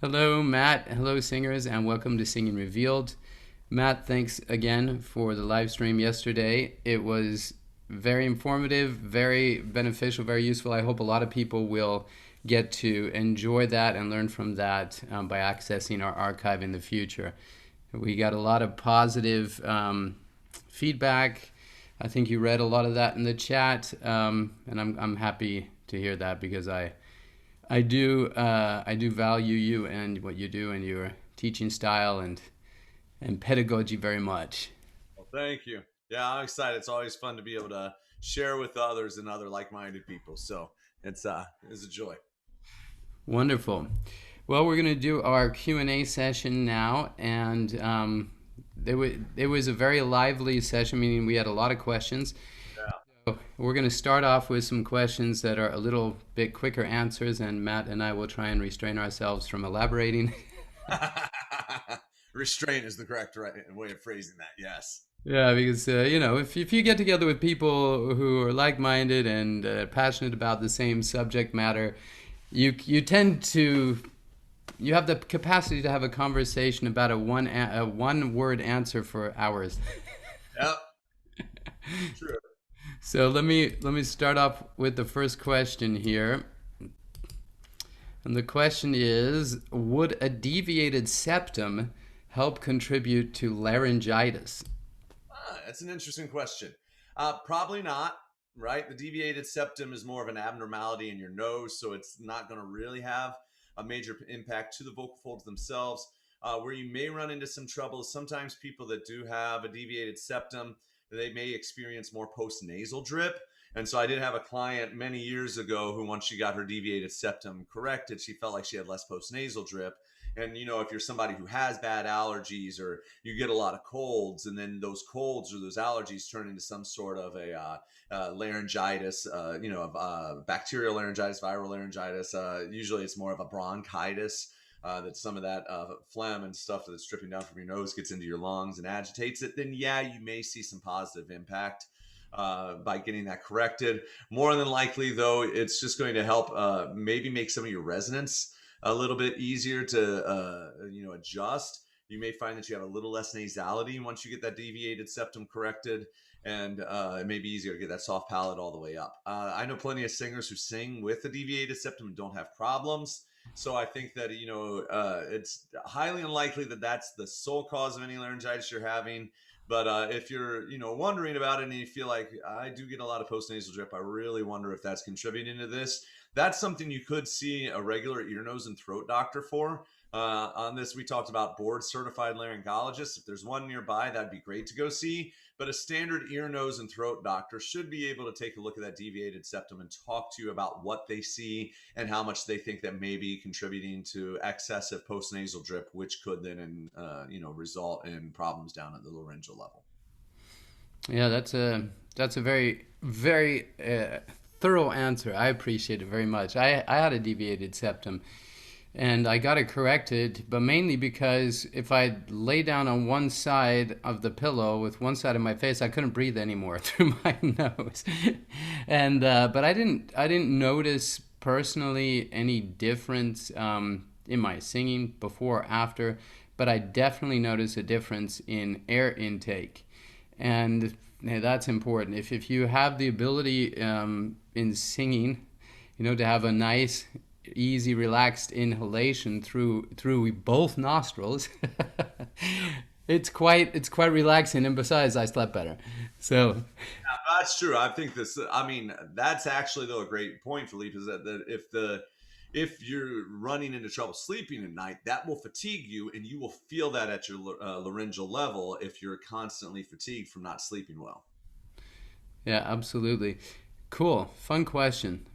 Hello, Matt. Hello, singers, and welcome to Singing Revealed. Matt, thanks again for the live stream yesterday. It was very informative, very beneficial, very useful. I hope a lot of people will get to enjoy that and learn from that by accessing our archive in the future. We got a lot of positive feedback. I think you read a lot of that in the chat, and I'm happy to hear that because I do value you and what you do and your teaching style and pedagogy very much. Well, thank you. Yeah, I'm excited. It's always fun to be able to share with others and other like-minded people. So it's a joy. Wonderful. Well, we're going to do our Q&A session now, and it was a very lively session, meaning we had a lot of questions. So we're going to start off with some questions that are a little bit quicker answers, and Matt and I will try and restrain ourselves from elaborating. Yeah. Restraint is the correct way of phrasing that. Yes. Yeah, because if you get together with people who are like-minded and passionate about the same subject matter, you tend to you have the capacity to have a conversation about a one word answer for hours. Yep. True. So let me start off with the first question here. And the question is, would a deviated septum help contribute to laryngitis? That's an interesting question. Probably not, right? The deviated septum is more of an abnormality in your nose, so it's not going to really have a major impact to the vocal folds themselves. Where you may run into some trouble is sometimes people that do have a deviated septum, they may experience more post-nasal drip. And so I did have a client many years ago who, once she got her deviated septum corrected, she felt like she had less post-nasal drip. And if you're somebody who has bad allergies, or you get a lot of colds, and then those colds or those allergies turn into some sort of a laryngitis, bacterial laryngitis, viral laryngitis. Usually it's more of a bronchitis. That some of that phlegm and stuff that's dripping down from your nose gets into your lungs and agitates it, then yeah, you may see some positive impact by getting that corrected. More than likely, though, it's just going to help maybe make some of your resonance a little bit easier to adjust. You may find that you have a little less nasality once you get that deviated septum corrected, and it may be easier to get that soft palate all the way up. I know plenty of singers who sing with a deviated septum and don't have problems. So I think that it's highly unlikely that that's the sole cause of any laryngitis you're having. But if you're wondering about it and you feel like I do get a lot of postnasal drip, I really wonder if that's contributing to this. That's something you could see a regular ear, nose, and throat doctor for. On this, we talked about board certified laryngologists. If there's one nearby, that'd be great to go see. But a standard ear, nose, and throat doctor should be able to take a look at that deviated septum and talk to you about what they see and how much they think that may be contributing to excessive postnasal drip, which could then result in problems down at the laryngeal level. Yeah, that's a very very thorough answer. I appreciate it very much. I had a deviated septum, and I got it corrected, but mainly because if I lay down on one side of the pillow with one side of my face, I couldn't breathe anymore through my nose, and but I didn't notice personally any difference in my singing before or after, but I definitely noticed a difference in air intake, and that's important. If you have the ability in singing, to have a nice easy, relaxed inhalation through both nostrils. It's quite relaxing, and besides, I slept better. So That's true. I think this. I mean, that's actually though a great point, Philippe. Is that if you're running into trouble sleeping at night, that will fatigue you, and you will feel that at your laryngeal level if you're constantly fatigued from not sleeping well. yeah, absolutely, cool, fun question.